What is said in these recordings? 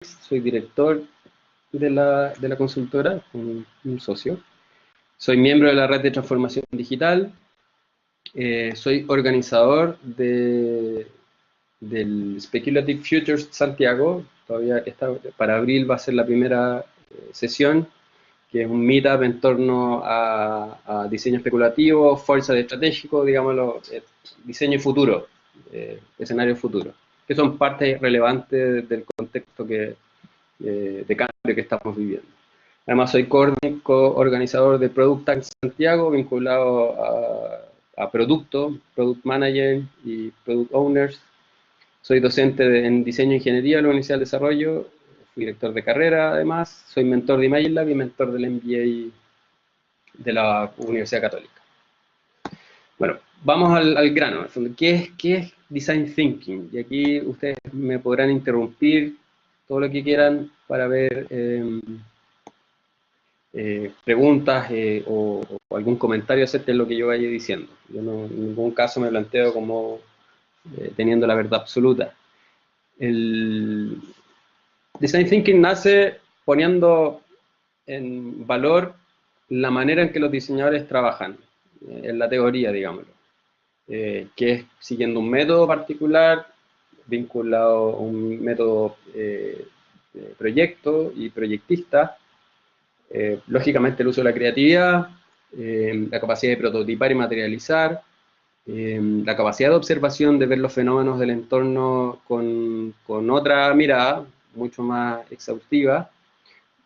soy director de la consultora, un socio. Soy miembro de la red de transformación digital. Soy organizador del Speculative Futures Santiago. Todavía para abril va a ser la primera sesión, que es un meetup en torno a diseño especulativo, fuerza de estratégico, digámoslo, diseño futuro, escenario futuro, que son partes relevantes del contexto de cambio que estamos viviendo. Además, soy co-organizador de Product Tank Santiago, vinculado a producto, Product Manager y Product Owners. Soy docente en Diseño e Ingeniería en la Universidad del Desarrollo, fui director de carrera además, soy mentor de ImagineLab y mentor del MBA de la Universidad Católica. Bueno, vamos al grano. ¿Qué es Design Thinking? Y aquí ustedes me podrán interrumpir todo lo que quieran para ver preguntas o algún comentario acerca de lo que yo vaya diciendo. Yo no, en ningún caso me planteo como teniendo la verdad absoluta. El Design Thinking nace poniendo en valor la manera en que los diseñadores trabajan, en la teoría, digámoslo, que es siguiendo un método particular, vinculado a un método de proyecto y proyectista, lógicamente el uso de la creatividad, la capacidad de prototipar y materializar, la capacidad de observación, de ver los fenómenos del entorno con otra mirada, mucho más exhaustiva,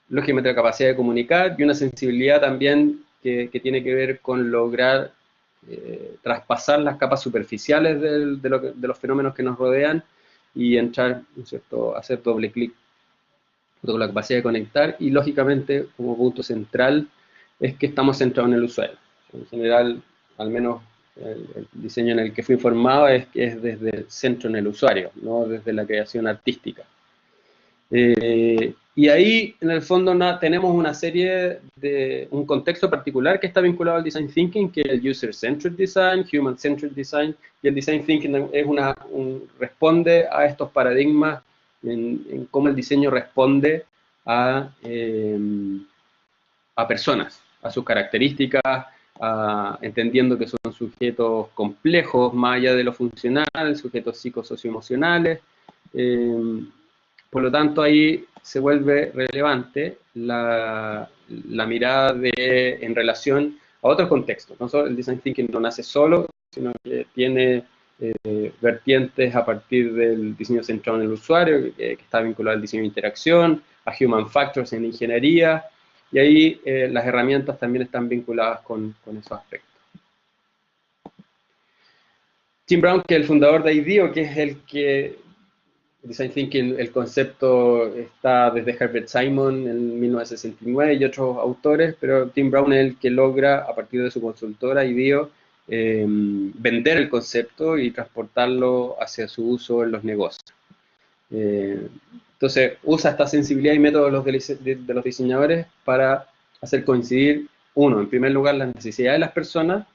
lógicamente la capacidad de comunicar y una sensibilidad también que tiene que ver con lograr traspasar las capas superficiales de los fenómenos que nos rodean y entrar, ¿no es cierto?, hacer doble clic con la capacidad de conectar, y lógicamente como punto central es que estamos centrados en el usuario. En general, al menos el diseño en el que fui formado es que es desde el centro en el usuario, no desde la creación artística. Y ahí, en el fondo, tenemos una serie de un contexto particular que está vinculado al Design Thinking, que es el User-Centered Design, Human-Centered Design, y el Design Thinking es responde a estos paradigmas en cómo el diseño responde a personas, a sus características, entendiendo que son sujetos complejos, más allá de lo funcional, sujetos psicosocioemocionales. Por lo tanto, ahí se vuelve relevante la mirada en relación a otros contextos. No solo el Design Thinking no nace solo, sino que tiene vertientes a partir del diseño centrado en el usuario, que está vinculado al diseño de interacción, a Human Factors en ingeniería, y ahí las herramientas también están vinculadas con esos aspectos. Tim Brown, que es el fundador de IDEO, que es el que Design Thinking, el concepto está desde Herbert Simon en 1969 y otros autores, pero Tim Brown es el que logra, a partir de su consultora IDEO, vender el concepto y transportarlo hacia su uso en los negocios. Entonces, usa esta sensibilidad y métodos de los diseñadores para hacer coincidir, uno, en primer lugar, las necesidades de las personas,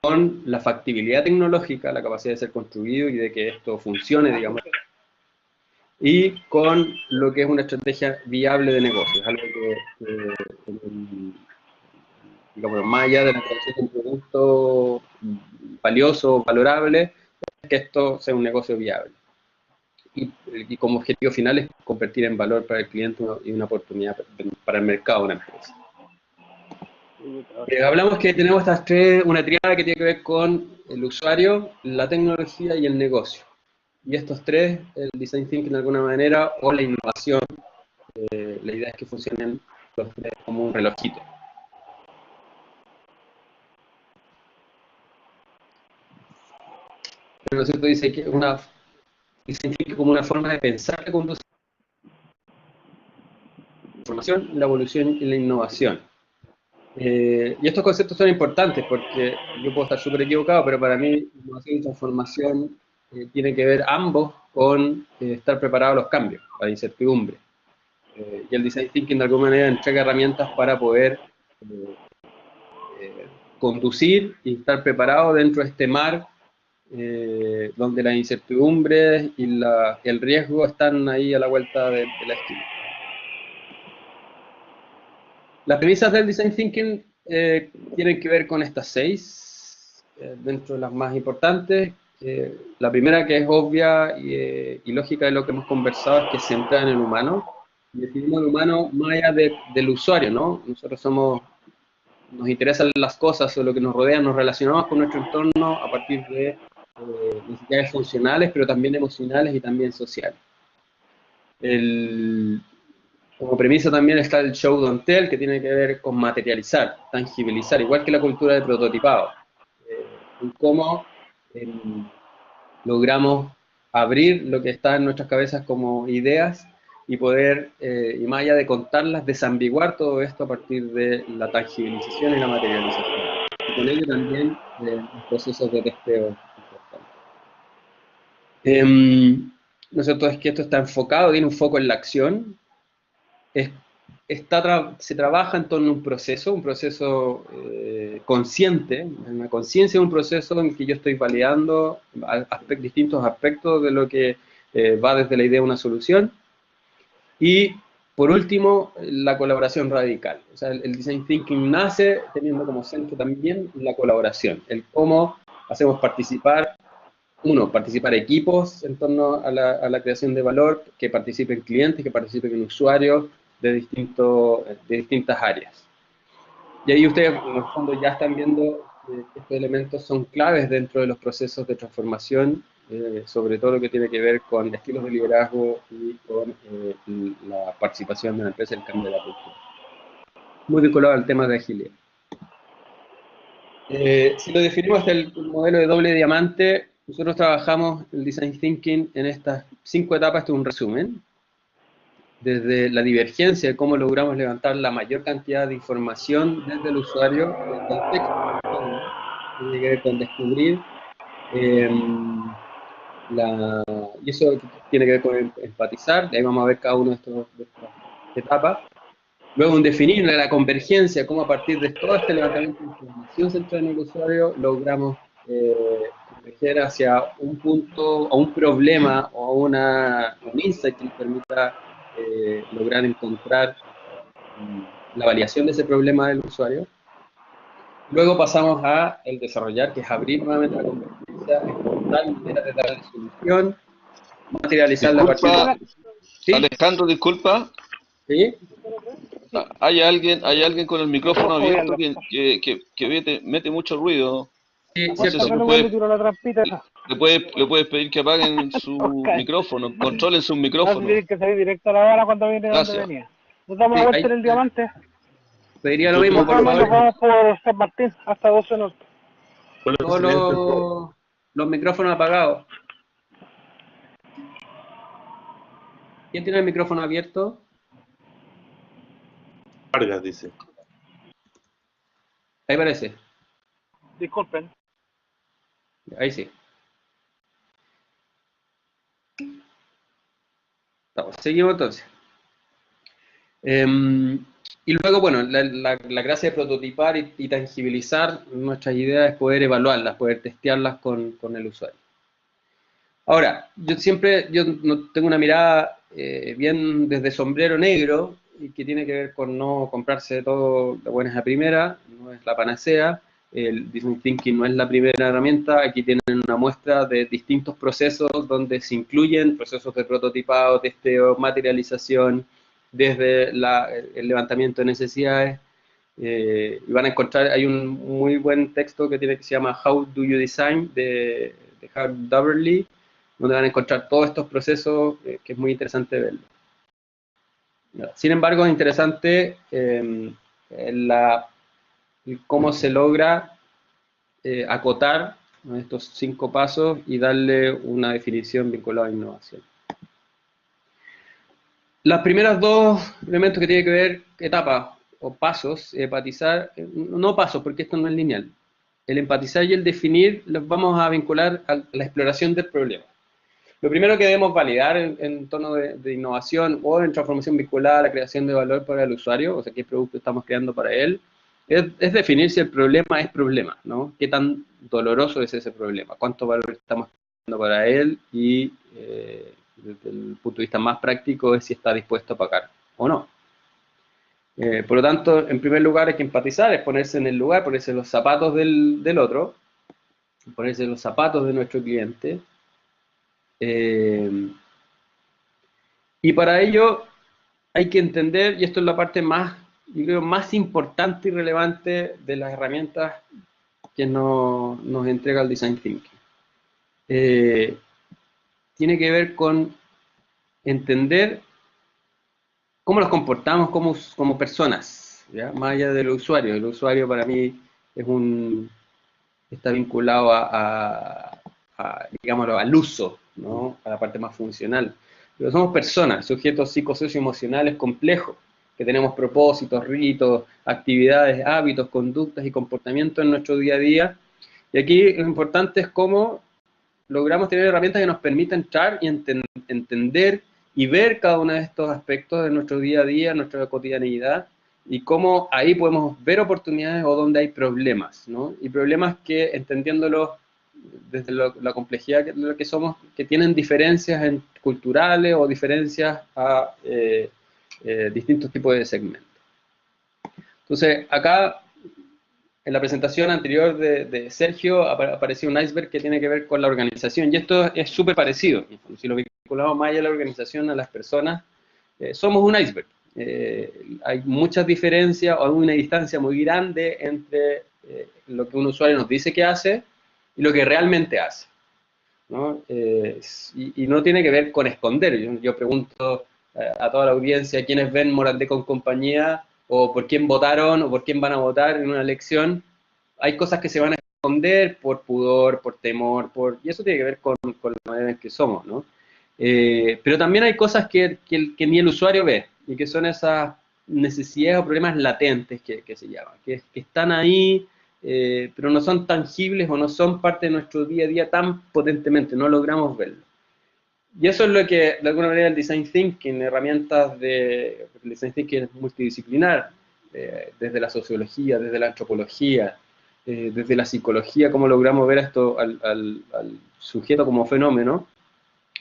con la factibilidad tecnológica, la capacidad de ser construido y de que esto funcione, digamos, y con lo que es una estrategia viable de negocios, algo que digamos, más allá de la creación de un producto valioso, valorable, es que esto sea un negocio viable. Y como objetivo final es convertir en valor para el cliente y una oportunidad para el mercado de una empresa. Hablamos que tenemos una tríada que tiene que ver con el usuario, la tecnología y el negocio. Y estos tres, el Design Thinking de alguna manera, o la innovación, la idea es que funcionen los tres como un relojito. Pero ¿no es cierto? Dice que Design Thinking como una forma de pensar la conducción, la información, la evolución y la innovación. Y estos conceptos son importantes porque yo puedo estar súper equivocado, pero para mí innovación y transformación tiene que ver ambos con estar preparado a los cambios, a la incertidumbre. Y el Design Thinking de alguna manera entrega herramientas para poder conducir y estar preparado dentro de este mar donde las incertidumbres y el riesgo están ahí a la vuelta de la esquina. Las premisas del Design Thinking tienen que ver con estas 6, dentro de las más importantes. La primera, que es obvia y lógica de lo que hemos conversado, es que se centra en el humano. Y definimos el humano más allá del usuario, ¿no? Nosotros nos interesan las cosas o lo que nos rodea, nos relacionamos con nuestro entorno a partir de necesidades funcionales, pero también emocionales y también sociales. Como premisa también está el show don't tell, que tiene que ver con materializar, tangibilizar, igual que la cultura de prototipado. En cómo logramos abrir lo que está en nuestras cabezas como ideas y poder, y más allá de contarlas, desambiguar todo esto a partir de la tangibilización y la materialización. Y con ello también los procesos de testeo importantes. ¿No es cierto? Es que esto está enfocado, tiene un foco en la acción, se trabaja en torno a un proceso consciente, una conciencia de un proceso en que yo estoy validando distintos aspectos de lo que va desde la idea de una solución. Y por último, la colaboración radical. O sea, el Design Thinking nace teniendo como centro también la colaboración, el cómo hacemos participar equipos en torno a la creación de valor, que participen clientes, que participen usuarios de distintas áreas. Y ahí ustedes, en el fondo, ya están viendo que estos elementos son claves dentro de los procesos de transformación, sobre todo lo que tiene que ver con estilos de liderazgo y con la participación de la empresa en el cambio de la cultura. Muy vinculado al tema de agilidad. Si lo definimos hasta el modelo de doble diamante, nosotros trabajamos el Design Thinking en estas 5 etapas. Esto es un resumen. Desde la divergencia, de cómo logramos levantar la mayor cantidad de información desde el usuario, desde el texto, tiene que ver con descubrir, y eso tiene que ver con empatizar, ahí vamos a ver cada una de estas etapas. Luego, en definir la convergencia, cómo a partir de todo este levantamiento de información centrada en el usuario, logramos converger hacia un punto, o un problema, o un insight que nos permita lograr encontrar la validación de ese problema del usuario. Luego pasamos a el desarrollar, que es abrir nuevamente la convergencia, encontrar maneras de darle solución, materializar la partida. ¿Sí? Alejandro, disculpa. ¿Sí? Hay alguien con el micrófono abierto que mete mucho ruido. Sí, no sé si le puedes pedir que apaguen su micrófono, controlen su micrófono. Tienen que salir directo a la bala cuando viene donde venía. Nos damos la vuelta en el diamante. Pediría lo mismo, por favor. Nos vamos por San Martín hasta 12 Norte. Todos los micrófonos apagados. ¿Quién tiene el micrófono abierto? Vargas dice. Ahí parece. Disculpen. Ahí sí. Seguimos entonces. Y luego, bueno, la gracia de prototipar y tangibilizar nuestras ideas es poder evaluarlas, poder testearlas con el usuario. Ahora, yo no tengo una mirada bien desde sombrero negro, y que tiene que ver con no comprarse todo de buenas a primera, no es la panacea. El Design Thinking no es la primera herramienta. Aquí tienen una muestra de distintos procesos donde se incluyen procesos de prototipado, testeo, materialización, desde el levantamiento de necesidades. Y van a encontrar, hay un muy buen texto que se llama How Do You Design, de Hart Doverly, donde van a encontrar todos estos procesos, que es muy interesante verlo. Sin embargo, es interesante cómo se logra acotar estos 5 pasos y darle una definición vinculada a innovación. Las primeras 2 elementos que tienen que ver, etapas o pasos, empatizar, no pasos porque esto no es lineal. El empatizar y el definir los vamos a vincular a la exploración del problema. Lo primero que debemos validar en torno de innovación o en transformación vinculada a la creación de valor para el usuario, o sea, qué producto estamos creando para él, es definir si el problema es problema, ¿no? Qué tan doloroso es ese problema, cuánto valor estamos dando para él y desde el punto de vista más práctico es si está dispuesto a pagar o no. Por lo tanto, en primer lugar hay que empatizar, es ponerse en el lugar, ponerse en los zapatos del otro, ponerse en los zapatos de nuestro cliente. Y para ello hay que entender, y esto es la parte más, yo creo, más importante y relevante de las herramientas que nos entrega el Design Thinking. Tiene que ver con entender cómo nos comportamos como personas, ¿ya? Más allá del usuario. El usuario para mí está vinculado digámoslo, al uso, ¿no? A la parte más funcional. Pero somos personas, sujetos psicosocioemocionales complejos, que tenemos propósitos, ritos, actividades, hábitos, conductas y comportamientos en nuestro día a día. Y aquí lo importante es cómo logramos tener herramientas que nos permitan entrar y entender y ver cada uno de estos aspectos de nuestro día a día, nuestra cotidianidad, y cómo ahí podemos ver oportunidades o donde hay problemas, ¿no? Y problemas que, entendiéndolos desde la complejidad de lo que somos, que tienen diferencias culturales o diferencias a distintos tipos de segmentos. Entonces, acá, en la presentación anterior de Sergio, apareció un iceberg que tiene que ver con la organización, y esto es súper parecido. Si lo vinculamos más allá de la organización a las personas, somos un iceberg. Hay muchas diferencias o una distancia muy grande entre lo que un usuario nos dice que hace y lo que realmente hace, ¿no? Y no tiene que ver con esconder. Yo pregunto a toda la audiencia quiénes ven Morandé con compañía, o por quién votaron, o por quién van a votar en una elección. Hay cosas que se van a esconder por pudor, por temor, y eso tiene que ver con la manera en que somos, ¿no? Pero también hay cosas que ni el usuario ve, y que son esas necesidades o problemas latentes que se llaman, que están ahí, pero no son tangibles o no son parte de nuestro día a día tan potentemente, no logramos verlo. Y eso es lo que, de alguna manera, el Design Thinking, el Design Thinking es multidisciplinar, desde la sociología, desde la antropología, desde la psicología, cómo logramos ver esto al sujeto como fenómeno,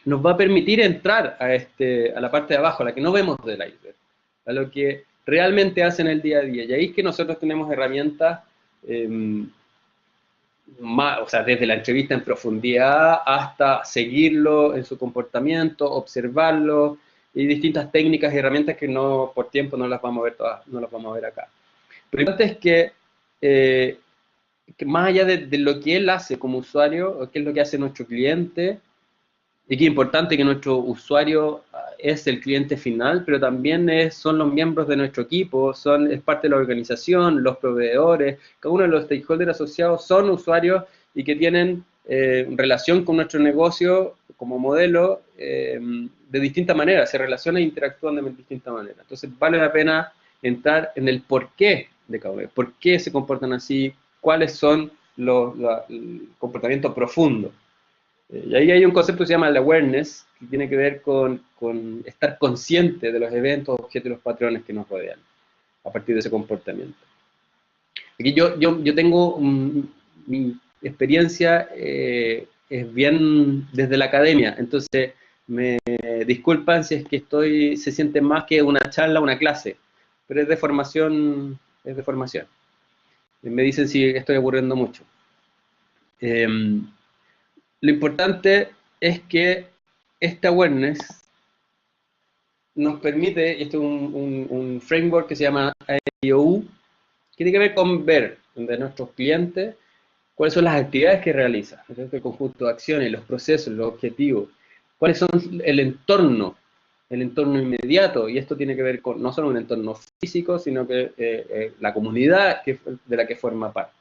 nos va a permitir entrar a la parte de abajo, a la que no vemos del iceberg, a lo que realmente hace en el día a día. Y ahí es que nosotros tenemos herramientas, o sea, desde la entrevista en profundidad hasta seguirlo en su comportamiento, observarlo, y distintas técnicas y herramientas que por tiempo no las vamos a ver todas, no las vamos a ver acá. Pero lo importante es que más allá de lo que él hace como usuario, qué es lo que hace nuestro cliente, y que es importante que nuestro usuario es el cliente final, pero también son los miembros de nuestro equipo, es parte de la organización, los proveedores, cada uno de los stakeholders asociados son usuarios y que tienen relación con nuestro negocio como modelo de distintas maneras, se relacionan e interactúan de distintas maneras. Entonces vale la pena entrar en el porqué de cada uno, por qué se comportan así, cuáles son el comportamiento profundo. Y ahí hay un concepto que se llama el awareness, que tiene que ver con estar consciente de los eventos, objetos y los patrones que nos rodean, a partir de ese comportamiento. Aquí yo tengo mi experiencia es bien desde la academia, entonces me disculpan si es que se siente más que una charla, una clase, pero es de formación, Me dicen si estoy aburriendo mucho. Lo importante es que este awareness nos permite, y esto es un framework que se llama IOU, que tiene que ver con ver de nuestros clientes cuáles son las actividades que realizan, el conjunto de acciones, los procesos, los objetivos, cuáles son el entorno inmediato, y esto tiene que ver con no solo un entorno físico, sino que la comunidad de la que forma parte.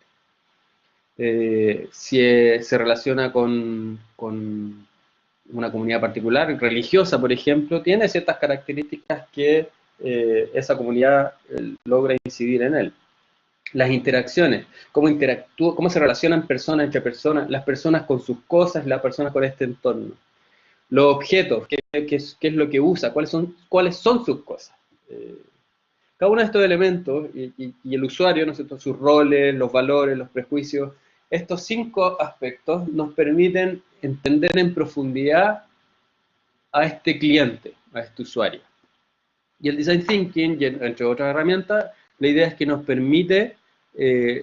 Si se relaciona con una comunidad particular, religiosa, por ejemplo, tiene ciertas características que esa comunidad logra incidir en él. Las interacciones, cómo se relacionan personas entre personas, las personas con sus cosas, las personas con este entorno. Los objetos, qué es lo que usa, cuáles son sus cosas. cada uno de estos elementos, y el usuario, ¿no es cierto?, sus roles, los valores, los prejuicios, estos 5 aspectos nos permiten entender en profundidad a este cliente, a este usuario. Y el Design Thinking, entre otras herramientas, la idea es que nos permite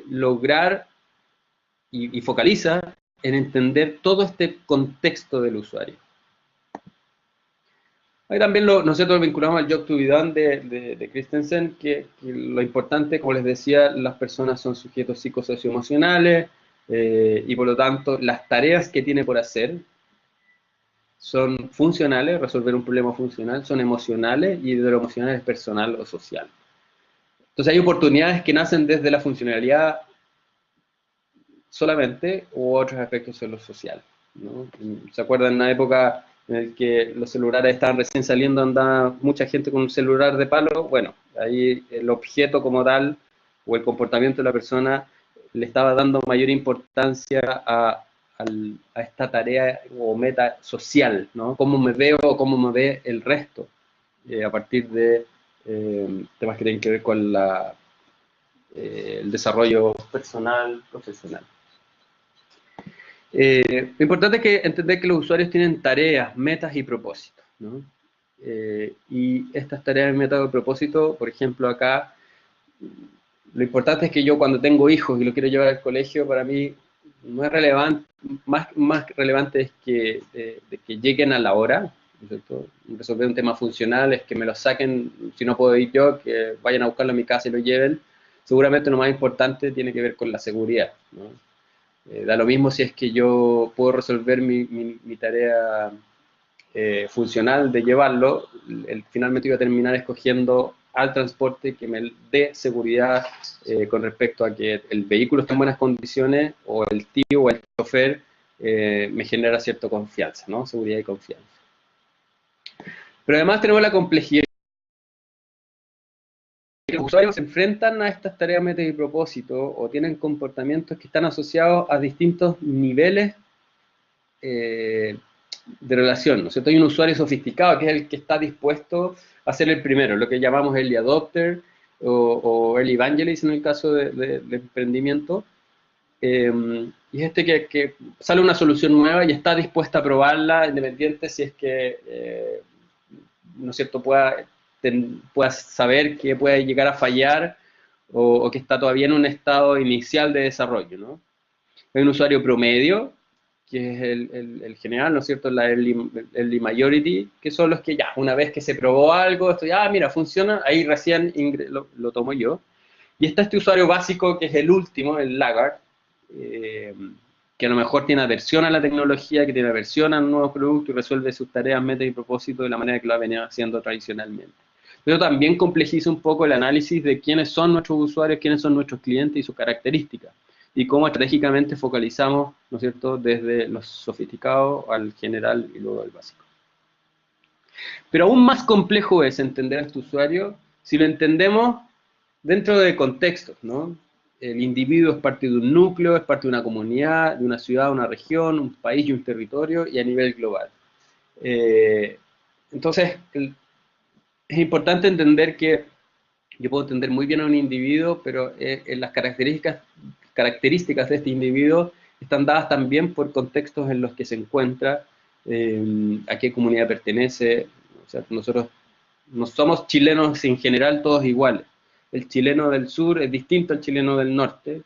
lograr y focaliza en entender todo este contexto del usuario. Ahí también nosotros lo vinculamos al Job to be done de Christensen, que lo importante, como les decía, las personas son sujetos psicosocioemocionales, y por lo tanto las tareas que tiene por hacer son funcionales, resolver un problema funcional, son emocionales, y de lo emocional es personal o social. Entonces hay oportunidades que nacen desde la funcionalidad solamente, u otros aspectos son los sociales, ¿no? ¿Se acuerdan en una época en la que los celulares estaban recién saliendo, andaba mucha gente con un celular de palo? Bueno, ahí el objeto como tal, o el comportamiento de la persona, le estaba dando mayor importancia a esta tarea o meta social, ¿no? Cómo me veo o cómo me ve el resto, a partir de temas que tienen que ver con el desarrollo personal, profesional. Lo importante es que entender que los usuarios tienen tareas, metas y propósitos, ¿no? Y estas tareas, metas y propósitos, por ejemplo, acá, lo importante es que yo cuando tengo hijos y los quiero llevar al colegio, para mí no es relevante, más relevante es que, de que lleguen a la hora, ¿no es cierto? Resolver un tema funcional, es que me lo saquen, si no puedo ir yo, que vayan a buscarlo a mi casa y lo lleven. Seguramente lo más importante tiene que ver con la seguridad, ¿no? Da lo mismo si es que yo puedo resolver mi tarea funcional de llevarlo, finalmente voy a terminar escogiendo al transporte que me dé seguridad con respecto a que el vehículo esté en buenas condiciones, o el tío o el chofer me genera cierta confianza, ¿no? Seguridad y confianza. Pero además tenemos la complejidad. Los usuarios se enfrentan a estas tareas, metas y propósitos, o tienen comportamientos que están asociados a distintos niveles de relación, ¿no es cierto? Hay un usuario sofisticado que es el que está dispuesto a ser el primero, lo que llamamos early adopter o early evangelist en el caso de emprendimiento, y es este que sale una solución nueva y está dispuesta a probarla, independiente si es que, ¿no es cierto?, pueda saber que puede llegar a fallar, o que está todavía en un estado inicial de desarrollo, ¿no? Hay un usuario promedio, que es el general, ¿no es cierto?, la early majority, que son los que ya, una vez que se probó algo, esto ya, mira, funciona, ahí recién lo tomo yo. Y está este usuario básico, que es el último, el laggard, que a lo mejor tiene aversión a la tecnología, que tiene aversión a nuevos productos y resuelve sus tareas, metas y propósitos de la manera que lo ha venido haciendo tradicionalmente. Pero también complejiza un poco el análisis de quiénes son nuestros usuarios, quiénes son nuestros clientes y sus características, y cómo estratégicamente focalizamos, ¿no es cierto?, desde los sofisticados al general y luego al básico. Pero aún más complejo es entender a este usuario si lo entendemos dentro de contextos, ¿no? El individuo es parte de un núcleo, es parte de una comunidad, de una ciudad, una región, un país y un territorio, y a nivel global. Entonces, es importante entender que yo puedo entender muy bien a un individuo, pero las características de este individuo están dadas también por contextos en los que se encuentra, a qué comunidad pertenece. O sea, nosotros no somos chilenos en general todos iguales. El chileno del sur es distinto al chileno del norte.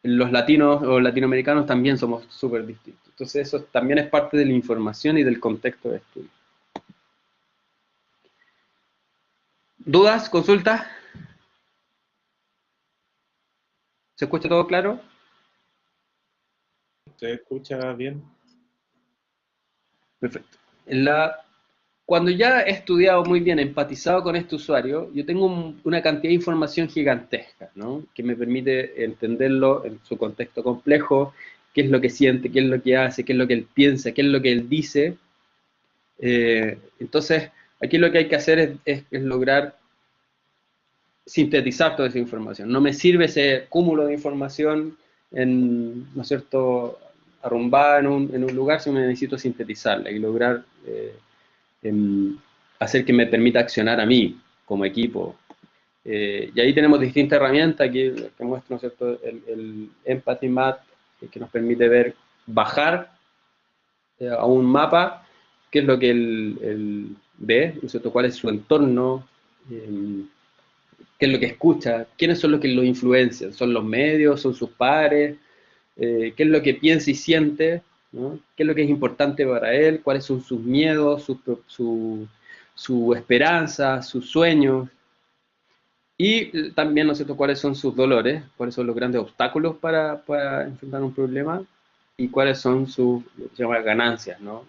Los latinos o latinoamericanos también somos súper distintos. Entonces eso también es parte de la información y del contexto de estudio. ¿Dudas? ¿Consultas? ¿Se escucha todo claro? ¿Se escucha bien? Perfecto. Cuando ya he estudiado muy bien, empatizado con este usuario, yo tengo una cantidad de información gigantesca, ¿no?, que me permite entenderlo en su contexto complejo, qué es lo que siente, qué es lo que hace, qué es lo que él piensa, qué es lo que él dice. Entonces, aquí lo que hay que hacer es lograr sintetizar toda esa información. No me sirve ese cúmulo de información, ¿no es cierto?, arrumbada en un lugar, sino necesito sintetizarla y lograr hacer que me permita accionar a mí. como equipo. Y ahí tenemos distintas herramientas, aquí que muestro, ¿no es cierto?, el Empathy Map, que nos permite bajar a un mapa qué es lo que él ve, ¿no es cierto?, cuál es su entorno, qué es lo que escucha, quiénes son los que lo influencian, son los medios, son sus pares, qué es lo que piensa y siente, ¿no?, qué es lo que es importante para él, cuáles son sus miedos, su esperanza, sus sueños, y también, ¿no es cierto?, cuáles son sus dolores, cuáles son los grandes obstáculos para enfrentar un problema, y cuáles son sus, se llama, ganancias, ¿no?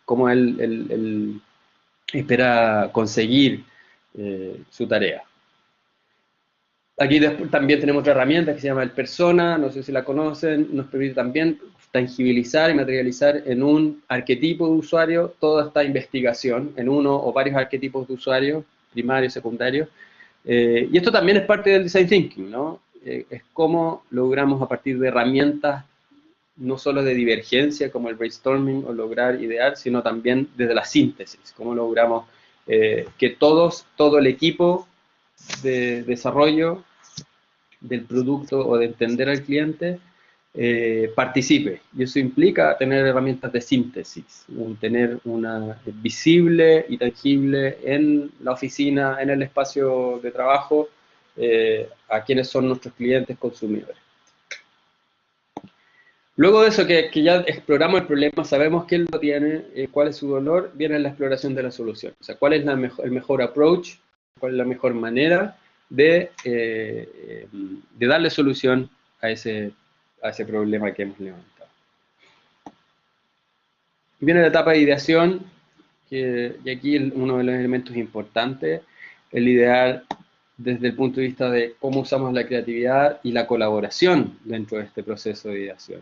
Cómo él espera conseguir su tarea. Aquí después también tenemos otra herramienta que se llama el Persona, no sé si la conocen, nos permite también tangibilizar y materializar en un arquetipo de usuario toda esta investigación, en uno o varios arquetipos de usuario, primarios, secundarios. Y esto también es parte del Design Thinking, ¿no? Es cómo logramos a partir de herramientas no solo de divergencia como el brainstorming o lograr idear, sino también desde la síntesis, cómo logramos que todo el equipo de desarrollo del producto o de entender al cliente participe. Y eso implica tener herramientas de síntesis, tener una visible y tangible en la oficina, en el espacio de trabajo, a quienes son nuestros clientes consumidores. Luego de eso, que ya exploramos el problema, sabemos que él lo tiene, cuál es su dolor, viene la exploración de la solución. O sea, cuál es el mejor approach, cuál es la mejor manera de darle solución a ese problema que hemos levantado. Viene la etapa de ideación, y aquí uno de los elementos importantes, el idear desde el punto de vista de cómo usamos la creatividad y la colaboración dentro de este proceso de ideación.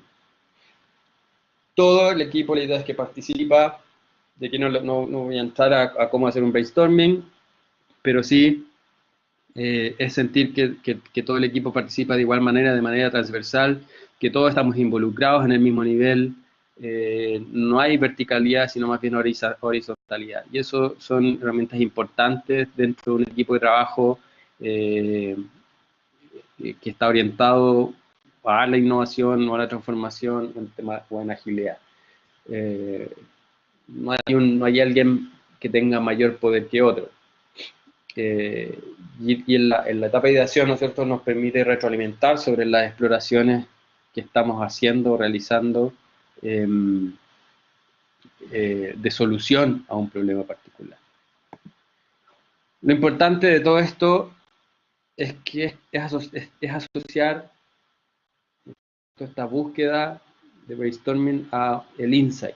Todo el equipo, la idea es que participa, de que no voy a entrar a cómo hacer un brainstorming, pero sí es sentir que todo el equipo participa de igual manera, de manera transversal, que todos estamos involucrados en el mismo nivel, no hay verticalidad, sino más bien horizontalidad. Y eso son herramientas importantes dentro de un equipo de trabajo que está orientado a la innovación o a la transformación o en agilidad. No hay alguien que tenga mayor poder que otro. Y en la etapa de ideación, ¿no es cierto?, nos permite retroalimentar sobre las exploraciones que estamos haciendo, realizando, de solución a un problema particular. Lo importante de todo esto es que es asociar esta búsqueda de brainstorming a el insight.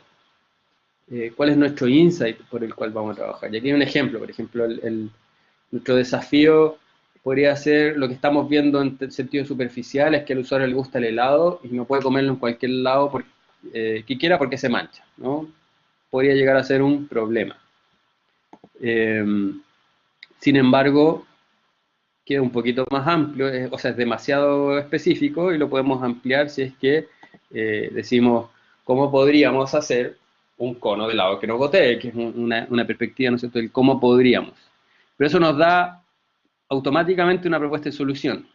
¿Cuál es nuestro insight por el cual vamos a trabajar? Y aquí hay un ejemplo, por ejemplo, nuestro desafío podría ser lo que estamos viendo en sentido superficial, es que al usuario le gusta el helado y no puede comerlo en cualquier lado que quiera porque se mancha, ¿no? Podría llegar a ser un problema. Sin embargo, queda un poquito más amplio, o sea, es demasiado específico y lo podemos ampliar si es que decimos cómo podríamos hacer un cono de helado que no gotee, que es una perspectiva, ¿no es cierto?, del cómo podríamos. Pero eso nos da automáticamente una propuesta de solución.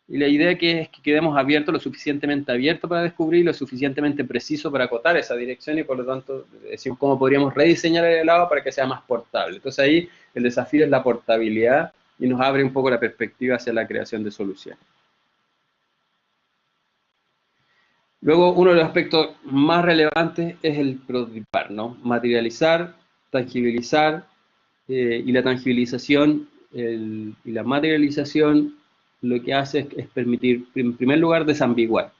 Y la idea es que quedemos abiertos, lo suficientemente abiertos para descubrir, lo suficientemente preciso para acotar esa dirección y por lo tanto decimos cómo podríamos rediseñar el helado para que sea más portable. Entonces ahí el desafío es la portabilidad y nos abre un poco la perspectiva hacia la creación de soluciones. Luego, uno de los aspectos más relevantes es el prototipar, ¿no? Materializar, tangibilizar, y la tangibilización y la materialización lo que hace es permitir, en primer lugar, desambiguar.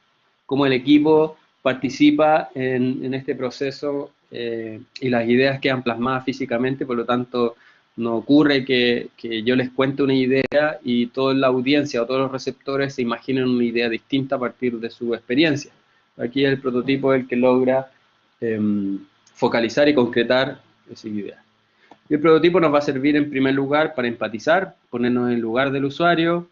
Cómo el equipo participa en este proceso y las ideas quedan plasmadas físicamente, por lo tanto, no ocurre que yo les cuente una idea y toda la audiencia o todos los receptores se imaginen una idea distinta a partir de su experiencia. Aquí el prototipo es el que logra focalizar y concretar esa idea. Y el prototipo nos va a servir en primer lugar para empatizar, ponernos en el lugar del usuario,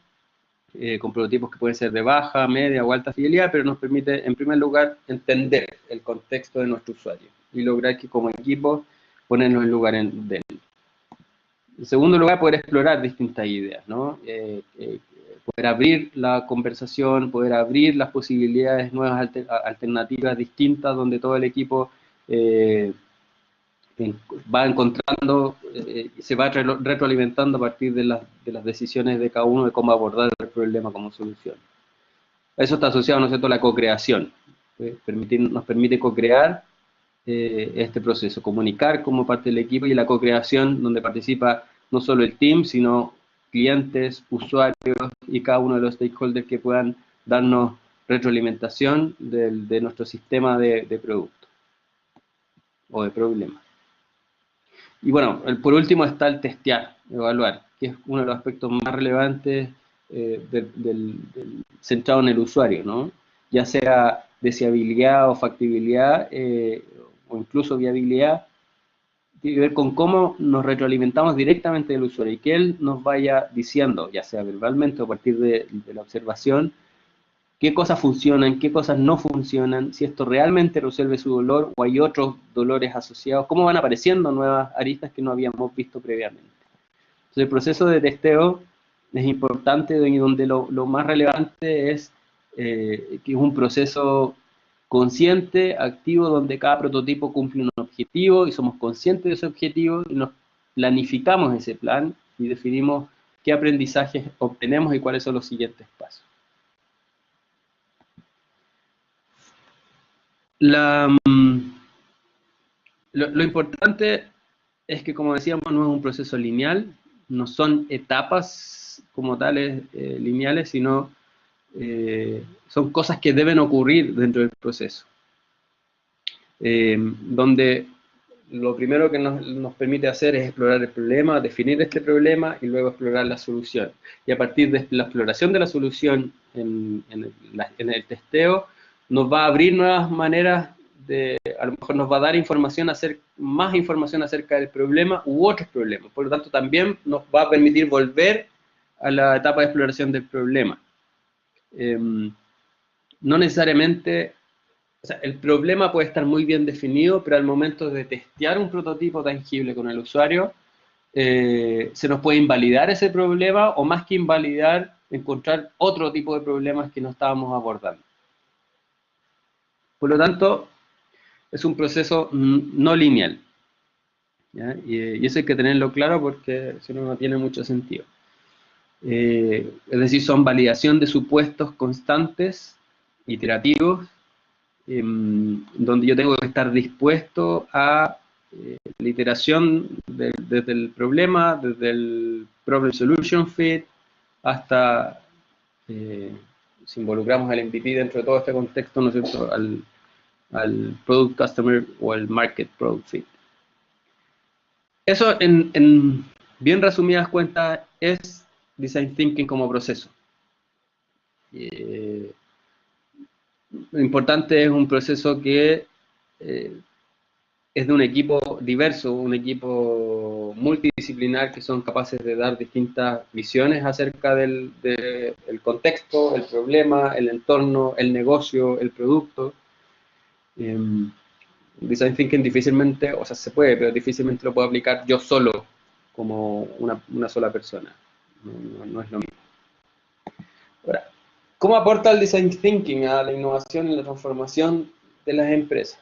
con prototipos que pueden ser de baja, media o alta fidelidad, pero nos permite en primer lugar entender el contexto de nuestro usuario y lograr que como equipo ponernos en lugar de él. En segundo lugar, poder explorar distintas ideas, ¿no? Poder abrir la conversación, poder abrir las posibilidades, nuevas alternativas distintas, donde todo el equipo va encontrando, se va retroalimentando a partir de las decisiones de cada uno de cómo abordar el problema como solución. Eso está asociado, ¿no es cierto?, a la co-creación. Nos permite co-crear este proceso, comunicar como parte del equipo, y la co-creación donde participa no solo el team, sino clientes, usuarios y cada uno de los stakeholders que puedan darnos retroalimentación de nuestro sistema de producto o de problema. Y bueno, por último está el testear, evaluar, que es uno de los aspectos más relevantes centrado en el usuario, ¿no? Ya sea deseabilidad o factibilidad, o incluso viabilidad, tiene que ver con cómo nos retroalimentamos directamente del usuario y que él nos vaya diciendo, ya sea verbalmente o a partir de la observación, qué cosas funcionan, qué cosas no funcionan, si esto realmente resuelve su dolor o hay otros dolores asociados, cómo van apareciendo nuevas aristas que no habíamos visto previamente. Entonces el proceso de testeo es importante y donde lo más relevante es que es un proceso consciente, activo, donde cada prototipo cumple un objetivo y somos conscientes de ese objetivo y nos planificamos ese plan y definimos qué aprendizajes obtenemos y cuáles son los siguientes pasos. Lo importante es que, como decíamos, no es un proceso lineal, no son etapas como tales lineales, sino son cosas que deben ocurrir dentro del proceso. Donde lo primero que nos permite hacer es explorar el problema, definir este problema y luego explorar la solución. Y a partir de la exploración de la solución en el testeo, nos va a abrir nuevas maneras a lo mejor nos va a dar más información acerca del problema u otros problemas. Por lo tanto, también nos va a permitir volver a la etapa de exploración del problema. No necesariamente, o sea, el problema puede estar muy bien definido, pero al momento de testear un prototipo tangible con el usuario, se nos puede invalidar ese problema, o más que invalidar, encontrar otro tipo de problemas que no estábamos abordando. Por lo tanto, es un proceso no lineal, ¿ya? Y eso hay que tenerlo claro porque si no, no tiene mucho sentido. Es decir, son validación de supuestos constantes, iterativos, donde yo tengo que estar dispuesto a la iteración desde el problema, desde el Problem Solution Fit, hasta, si involucramos al MVP dentro de todo este contexto, ¿no es cierto?, al Product Customer o al Market Product Fit. Eso, en bien resumidas cuentas, es Design Thinking como proceso. Lo importante es un proceso que es de un equipo diverso, un equipo multidisciplinar que son capaces de dar distintas visiones acerca del contexto, el problema, el entorno, el negocio, el producto. Design Thinking difícilmente, o sea, se puede, pero difícilmente lo puedo aplicar yo solo, como una sola persona. No es lo mismo. Ahora, ¿cómo aporta el Design Thinking a la innovación y la transformación de las empresas?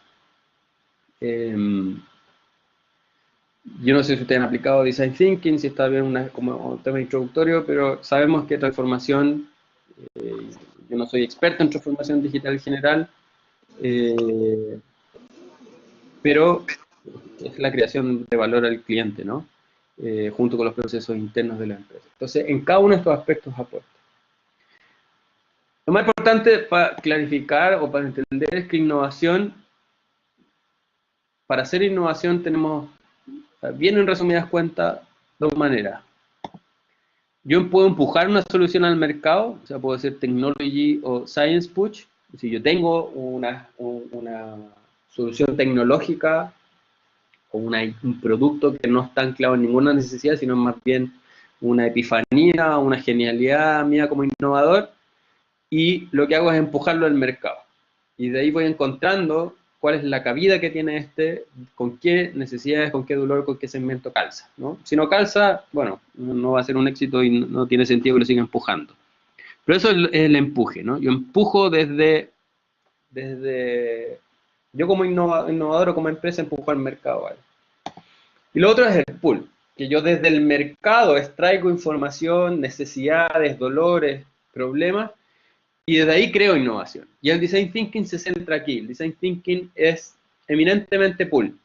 Yo no sé si ustedes han aplicado Design Thinking, si está bien como tema introductorio, pero sabemos que transformación, yo no soy experto en transformación digital general, pero es la creación de valor al cliente, ¿no? Junto con los procesos internos de la empresa. Entonces, en cada uno de estos aspectos aporta. Lo más importante para clarificar o para entender es que innovación, para hacer innovación tenemos, bien en resumidas cuentas, dos maneras. Yo puedo empujar una solución al mercado, o sea, puedo hacer technology o science push. Si yo tengo una solución tecnológica o un producto que no está anclado en ninguna necesidad, sino más bien una epifanía, una genialidad mía como innovador, y lo que hago es empujarlo al mercado. Y de ahí voy encontrando cuál es la cabida que tiene con qué necesidades, con qué dolor, con qué segmento calza, ¿no? Si no calza, bueno, no va a ser un éxito y no tiene sentido que lo siga empujando. Pero eso es el empuje, ¿no? Yo empujo desde yo como innovador o como empresa empujo al mercado, ¿vale? Y lo otro es el pull, que yo desde el mercado extraigo información, necesidades, dolores, problemas, y desde ahí creo innovación. Y el Design Thinking se centra aquí. El Design Thinking es eminentemente pull.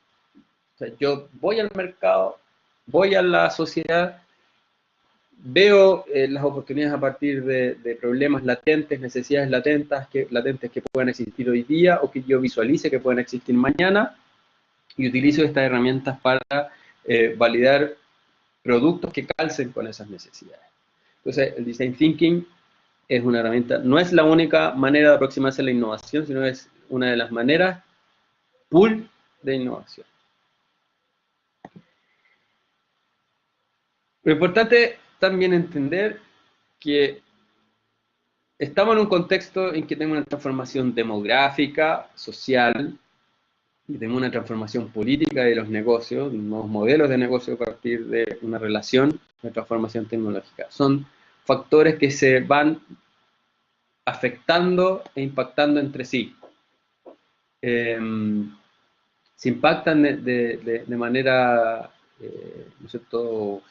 O sea, yo voy al mercado, voy a la sociedad, veo las oportunidades a partir de problemas latentes, necesidades latentes que puedan existir hoy día o que yo visualice que puedan existir mañana, y utilizo estas herramientas para validar productos que calcen con esas necesidades. Entonces, el Design Thinking es una herramienta, no es la única manera de aproximarse a la innovación, sino es una de las maneras pull de innovación. Lo importante también entender que estamos en un contexto en que tenemos una transformación demográfica, social, y tenemos una transformación política de los negocios, nuevos modelos de negocio a partir de una relación de transformación tecnológica. Son factores que se van afectando e impactando entre sí. Se impactan de manera, ¿no es cierto?,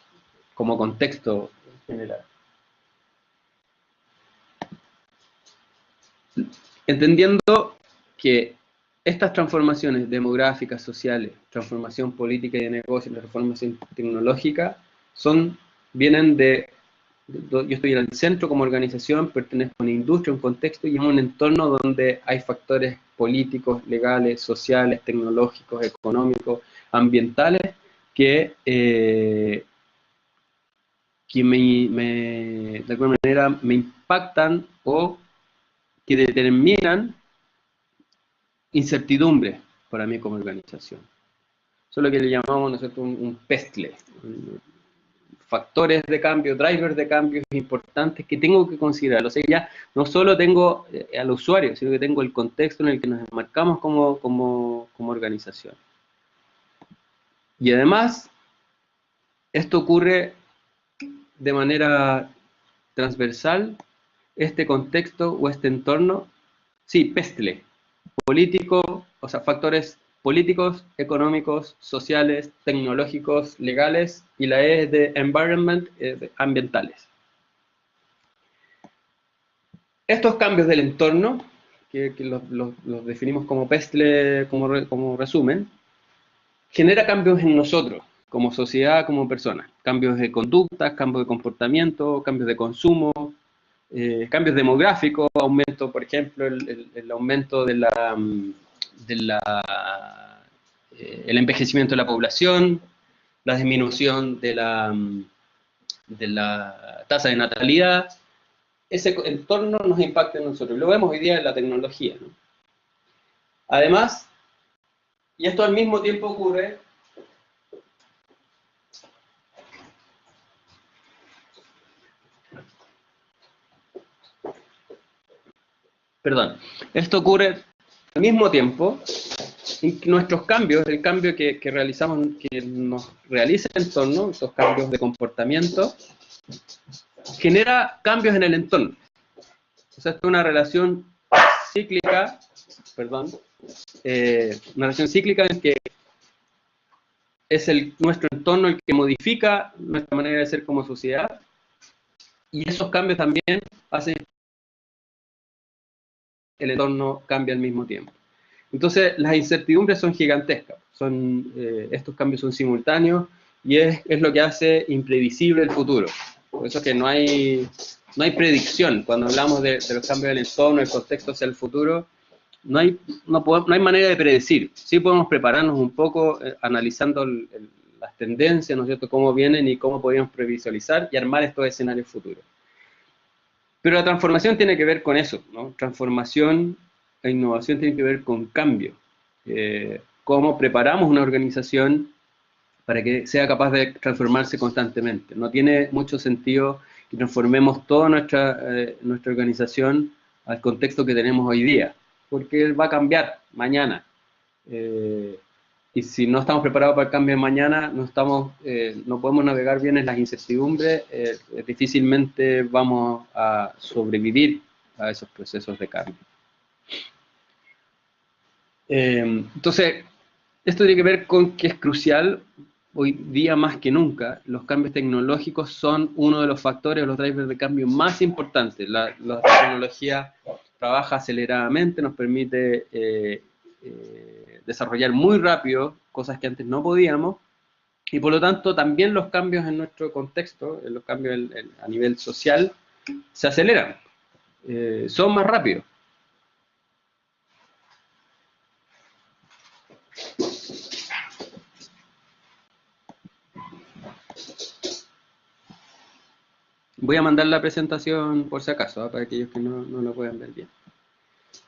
como contexto general. Entendiendo que estas transformaciones demográficas, sociales, transformación política y de negocio, transformación tecnológica, vienen yo estoy en el centro como organización, pertenezco a una industria, un contexto y en un entorno donde hay factores políticos, legales, sociales, tecnológicos, económicos, ambientales, que de alguna manera me impactan o que determinan incertidumbre para mí como organización. Eso es lo que le llamamos nosotros un pestle. Factores de cambio, drivers de cambios importantes que tengo que considerar. O sea, ya no solo tengo al usuario, sino que tengo el contexto en el que nos enmarcamos como organización. Y además, esto ocurre de manera transversal, este contexto o este entorno, sí, pestle, político, o sea, factores políticos, económicos, sociales, tecnológicos, legales, y la E es de environment, ambientales. Estos cambios del entorno, que los definimos como pestle, como resumen, genera cambios en nosotros, como sociedad, como personas. Cambios de conductas, cambios de comportamiento, cambios de consumo, cambios demográficos, aumento, por ejemplo, el aumento el envejecimiento de la población, la disminución de la tasa de natalidad. Ese entorno nos impacta en nosotros. Lo vemos hoy día en la tecnología, ¿no? Además, y esto al mismo tiempo ocurre esto ocurre al mismo tiempo en que nuestros cambios, el cambio que realizamos, que nos realiza el entorno, estos cambios de comportamiento, genera cambios en el entorno. O sea, esto es una relación cíclica, una relación cíclica en que es nuestro entorno el que modifica nuestra manera de ser como sociedad, y esos cambios también hacen que el entorno cambie al mismo tiempo. Entonces, las incertidumbres son gigantescas, estos cambios son simultáneos, y es lo que hace imprevisible el futuro. Por eso es que no hay predicción. Cuando hablamos de los cambios del entorno, el contexto hacia el futuro, no hay manera de predecir. Sí podemos prepararnos un poco analizando las tendencias, ¿no es cierto?, cómo vienen y cómo podríamos previsualizar y armar estos escenarios futuros. Pero la transformación tiene que ver con eso, ¿no? Transformación e innovación tienen que ver con cambio. Cómo preparamos una organización para que sea capaz de transformarse constantemente. No tiene mucho sentido que transformemos toda nuestra organización al contexto que tenemos hoy día, porque va a cambiar mañana. y si no estamos preparados para el cambio de mañana, no podemos navegar bien en las incertidumbres, difícilmente vamos a sobrevivir a esos procesos de cambio. Entonces, esto tiene que ver con que es crucial, hoy día más que nunca, los cambios tecnológicos son uno de los factores, los drivers de cambio más importantes. La tecnología trabaja aceleradamente, nos permite desarrollar muy rápido cosas que antes no podíamos, y por lo tanto también los cambios en nuestro contexto, los cambios a nivel social, se aceleran, son más rápidos. Voy a mandar la presentación por si acaso, para aquellos que no la puedan ver bien.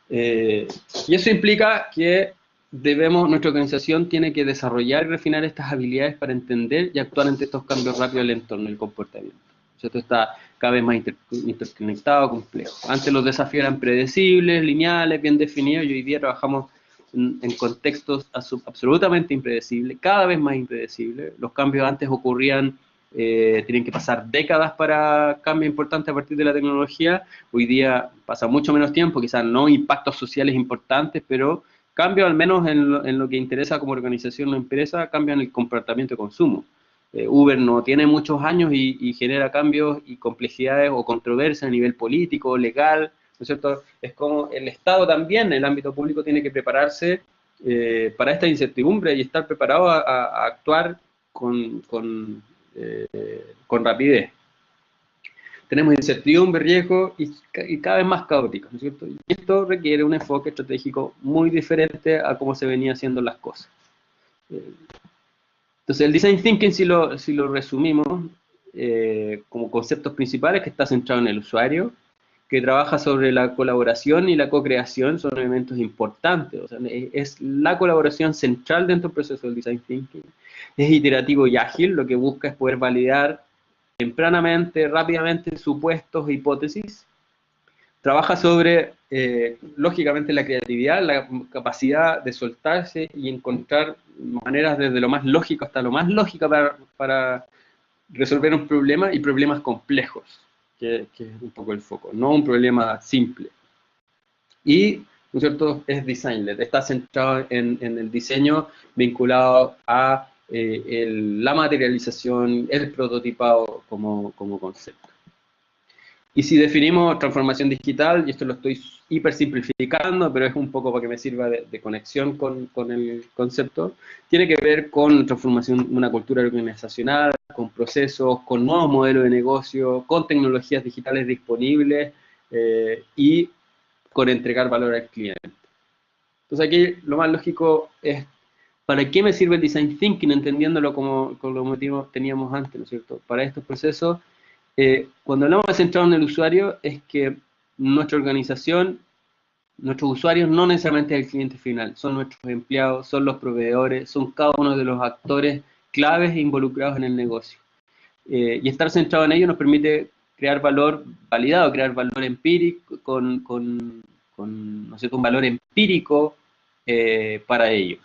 Y eso implica que nuestra organización tiene que desarrollar y refinar estas habilidades para entender y actuar ante estos cambios rápidos del entorno, el comportamiento. Esto está cada vez más interconectado, complejo. Antes los desafíos eran predecibles, lineales, bien definidos, y hoy día trabajamos en contextos absolutamente impredecibles, cada vez más impredecibles. Los cambios antes ocurrían, tienen que pasar décadas para cambios importantes a partir de la tecnología. Hoy día pasa mucho menos tiempo, quizás no impactos sociales importantes, pero cambios al menos en lo que interesa como organización o empresa, cambian el comportamiento de consumo. Uber no tiene muchos años y genera cambios y complejidades o controversias a nivel político, legal, ¿no es cierto? Es como el Estado también, el ámbito público tiene que prepararse para esta incertidumbre y estar preparado a actuar con rapidez. Tenemos incertidumbre, riesgo y cada vez más caótico, ¿no es cierto? Y esto requiere un enfoque estratégico muy diferente a cómo se venía haciendo las cosas. Entonces, el Design Thinking, si lo resumimos como conceptos principales, que está centrado en el usuario, que trabaja sobre la colaboración y la co-creación, son elementos importantes. O sea, es la colaboración central dentro del proceso del Design Thinking. Es iterativo y ágil, lo que busca es poder validar tempranamente, rápidamente, supuestos, hipótesis. Trabaja sobre, lógicamente, la creatividad, la capacidad de soltarse y encontrar maneras desde lo más lógico hasta lo más lógica para resolver un problema y problemas complejos, que es un poco el foco, no un problema simple. Y, ¿no es cierto?, es design-led, está centrado en el diseño vinculado a la materialización, el prototipado como concepto. Y si definimos transformación digital, y esto lo estoy hiper simplificando, pero es un poco para que me sirva de conexión con el concepto, tiene que ver con transformación de una cultura organizacional, con procesos, con nuevos modelos de negocio, con tecnologías digitales disponibles y con entregar valor al cliente. Entonces aquí lo más lógico es, ¿para qué me sirve el Design Thinking? Entendiéndolo como los motivos teníamos antes, ¿no es cierto? Para estos procesos, cuando hablamos de centrado en el usuario, es que nuestra organización, nuestros usuarios no necesariamente es el cliente final, son nuestros empleados, son los proveedores, son cada uno de los actores claves e involucrados en el negocio. Y estar centrado en ello nos permite crear valor validado, crear valor empírico, ¿no es cierto?, un valor empírico para ellos.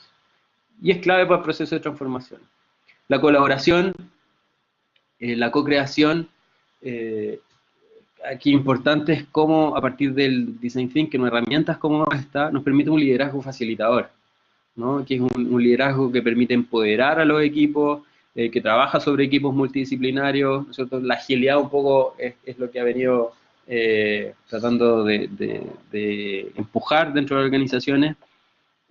Y es clave para el proceso de transformación. La colaboración, la co-creación, aquí importante es cómo a partir del Design Thinking, herramientas como esta, nos permite un liderazgo facilitador, ¿no? Que es un liderazgo que permite empoderar a los equipos, que trabaja sobre equipos multidisciplinarios, ¿no es cierto? La agilidad un poco es lo que ha venido tratando de empujar dentro de las organizaciones,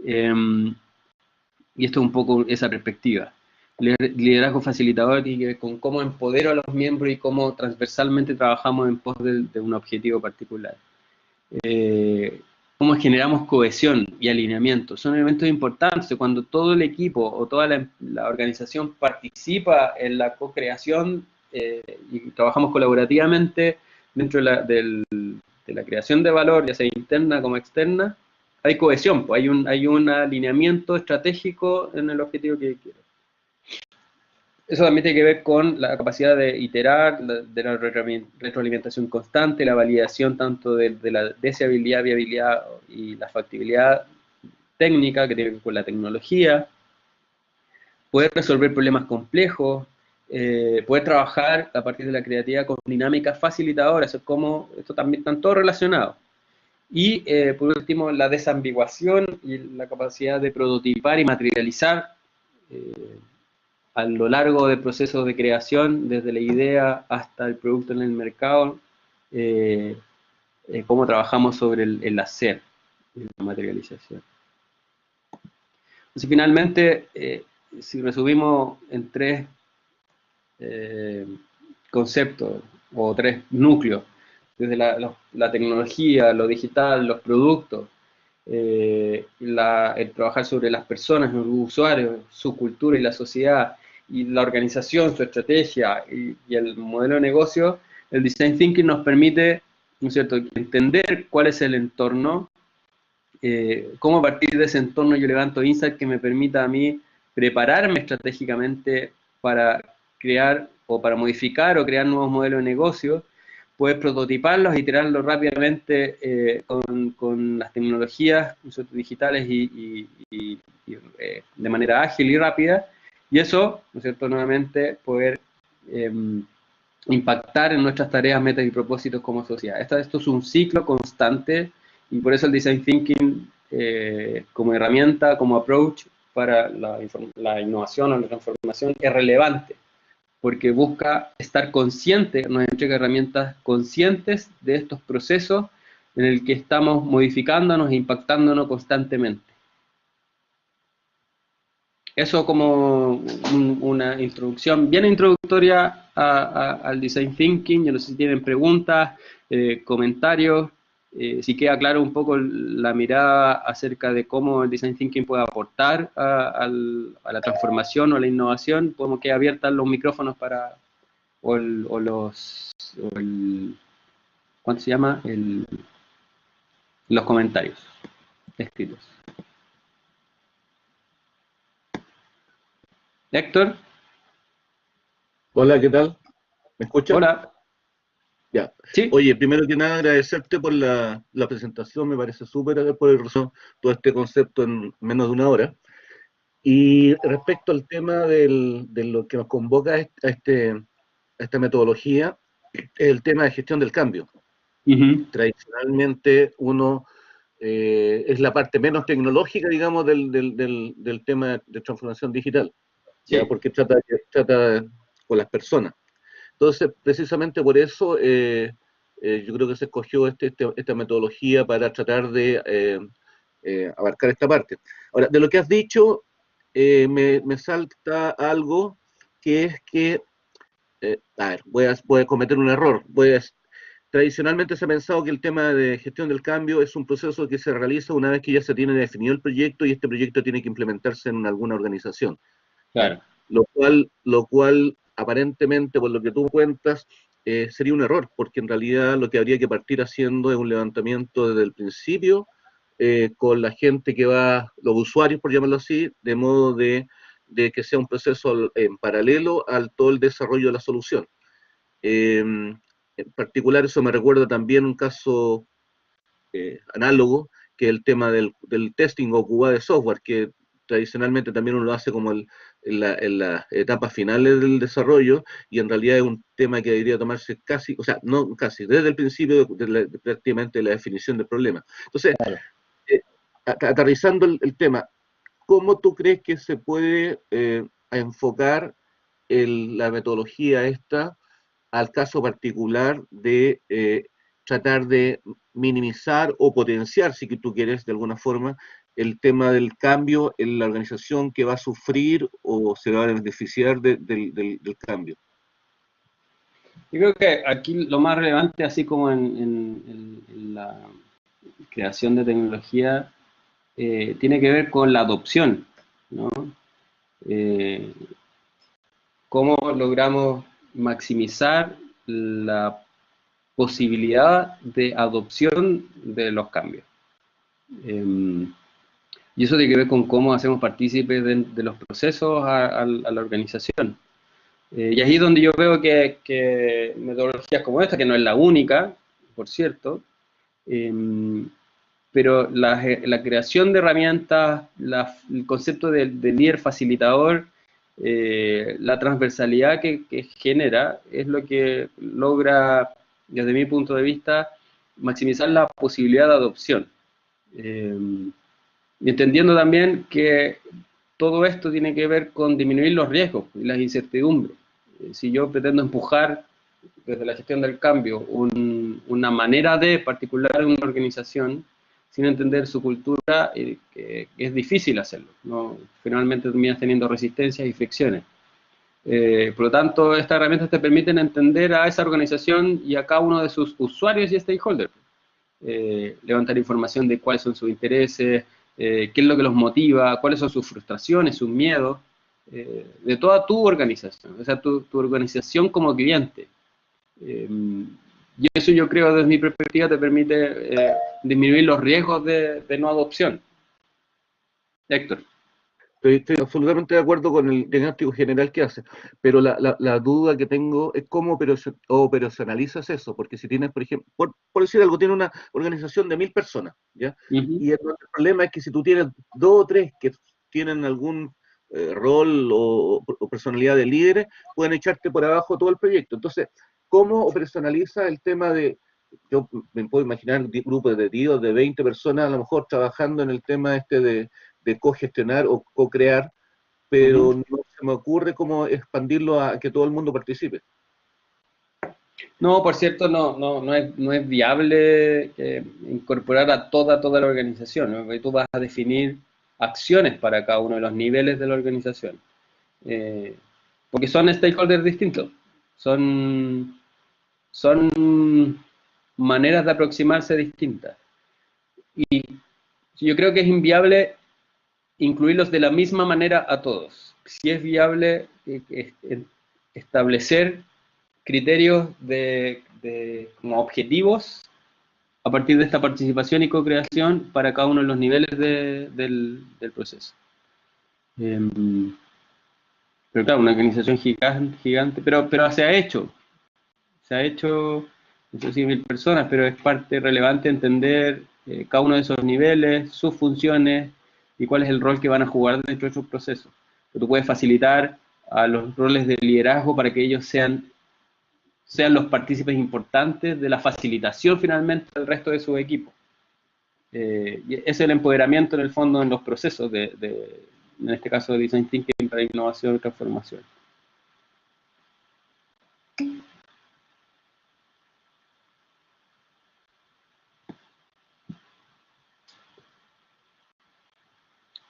y esto es un poco esa perspectiva. Liderazgo facilitador tiene que ver con cómo empodero a los miembros y cómo transversalmente trabajamos en pos de un objetivo particular. Cómo generamos cohesión y alineamiento. Son elementos importantes. Cuando todo el equipo o toda la organización participa en la co-creación y trabajamos colaborativamente dentro de la creación de valor, ya sea interna como externa, hay cohesión, pues hay un alineamiento estratégico en el objetivo que quiero. Eso también tiene que ver con la capacidad de iterar, de la retroalimentación constante, la validación tanto de la deseabilidad, viabilidad y la factibilidad técnica, que tiene que ver con la tecnología, poder resolver problemas complejos, poder trabajar a partir de la creatividad con dinámicas facilitadoras, es como, esto también están todos relacionados. Y por último, la desambiguación y la capacidad de prototipar y materializar a lo largo del proceso de creación, desde la idea hasta el producto en el mercado, cómo trabajamos sobre el hacer, la materialización. Entonces, finalmente, si resumimos en tres conceptos o tres núcleos, desde la tecnología, lo digital, los productos, el trabajar sobre las personas, los usuarios, su cultura y la sociedad, y la organización, su estrategia y el modelo de negocio, el Design Thinking nos permite, ¿no es cierto?, entender cuál es el entorno, cómo a partir de ese entorno yo levanto insight que me permita a mí prepararme estratégicamente para crear o para modificar o crear nuevos modelos de negocio, poder prototiparlos, iterarlos rápidamente con las tecnologías digitales y de manera ágil y rápida, y eso, ¿no es cierto?, nuevamente poder impactar en nuestras tareas, metas y propósitos como sociedad. Esto es un ciclo constante, y por eso el Design Thinking como herramienta, como approach para la innovación o la transformación es relevante, porque busca estar consciente, nos entrega herramientas conscientes de estos procesos en el que estamos modificándonos e impactándonos constantemente. Eso como una introducción bien introductoria al Design Thinking. Yo no sé si tienen preguntas, comentarios, si queda claro un poco la mirada acerca de cómo el Design Thinking puede aportar a la transformación o a la innovación. Podemos quedar abiertos los micrófonos para, ¿cuánto se llama? Los comentarios escritos. Héctor. Hola, ¿qué tal? ¿Me escuchas? Hola. Ya. Sí. Oye, primero que nada agradecerte por la presentación, me parece súper haber podido resolver todo este concepto en menos de una hora. Y respecto al tema de lo que nos convoca a esta metodología, el tema de gestión del cambio. Tradicionalmente uno es la parte menos tecnológica, digamos, del tema de transformación digital, sí. ¿ya? Porque trata con las personas. Entonces, precisamente por eso yo creo que se escogió esta metodología para tratar de abarcar esta parte. Ahora, de lo que has dicho, me salta algo que es que, a ver, voy a cometer un error. Tradicionalmente se ha pensado que el tema de gestión del cambio es un proceso que se realiza una vez que ya se tiene definido el proyecto y este proyecto tiene que implementarse en alguna organización. Claro. Lo cual aparentemente, por lo que tú cuentas, sería un error, porque en realidad lo que habría que partir haciendo es un levantamiento desde el principio con la gente que va, los usuarios, por llamarlo así, de modo de que sea un proceso en paralelo al todo el desarrollo de la solución. En particular, eso me recuerda también un caso análogo, que es el tema del testing o QA de software, que tradicionalmente también uno lo hace como en las etapas finales del desarrollo, y en realidad es un tema que debería tomarse casi, o sea, no casi, desde el principio de prácticamente la definición del problema. Entonces, claro. Aterrizando el tema, ¿cómo tú crees que se puede enfocar la metodología esta al caso particular de tratar de minimizar o potenciar, si tú quieres, de alguna forma, el tema del cambio en la organización que va a sufrir o se va a beneficiar del cambio? Yo creo que aquí lo más relevante, así como en la creación de tecnología, tiene que ver con la adopción, ¿no? Cómo logramos maximizar la posibilidad de adopción de los cambios. Y eso tiene que ver con cómo hacemos partícipes de los procesos a la organización. Y ahí es donde yo veo que metodologías como esta, que no es la única, por cierto, pero la creación de herramientas, el concepto de líder facilitador, la transversalidad que genera, es lo que logra, desde mi punto de vista, maximizar la posibilidad de adopción. Y entendiendo también que todo esto tiene que ver con disminuir los riesgos y las incertidumbres. Si yo pretendo empujar desde la gestión del cambio una manera de particular en una organización, sin entender su cultura, que es difícil hacerlo, ¿no? Finalmente terminas teniendo resistencias y fricciones. Por lo tanto, estas herramientas te permiten entender a esa organización y a cada uno de sus usuarios y stakeholders. Levantar información de cuáles son sus intereses, qué es lo que los motiva, cuáles son sus frustraciones, sus miedos, de toda tu organización, o sea, tu organización como cliente. Y eso, yo creo, desde mi perspectiva, te permite disminuir los riesgos de no adopción. Héctor. Estoy absolutamente de acuerdo con el diagnóstico general que hace, pero la duda que tengo es cómo operacionalizas eso, porque si tienes, por ejemplo, por decir algo, tienes una organización de 1000 personas, ¿ya? Y el problema es que si tú tienes 2 o 3 que tienen algún rol o personalidad de líderes, pueden echarte por abajo todo el proyecto. Entonces, ¿cómo operacionaliza el tema de, yo me puedo imaginar grupos de 10 de 20 personas a lo mejor trabajando en el tema de cogestionar o co-crear, pero no se me ocurre cómo expandirlo a que todo el mundo participe? No, por cierto, no es viable incorporar a toda la organización, ¿no? Porque tú vas a definir acciones para cada uno de los niveles de la organización. Porque son stakeholders distintos, son maneras de aproximarse distintas. Y yo creo que es inviable incluirlos de la misma manera a todos. Si es viable establecer criterios como objetivos a partir de esta participación y co-creación para cada uno de los niveles del proceso. Pero claro, una organización gigante, pero se ha hecho, no sé si 1000 personas, pero es parte relevante entender cada uno de esos niveles, sus funciones y cuál es el rol que van a jugar dentro de esos procesos. Pero tú puedes facilitar a los roles de liderazgo para que ellos sean los partícipes importantes de la facilitación finalmente del resto de su equipo. Y es el empoderamiento en el fondo en los procesos en este caso de Design Thinking para innovación y transformación.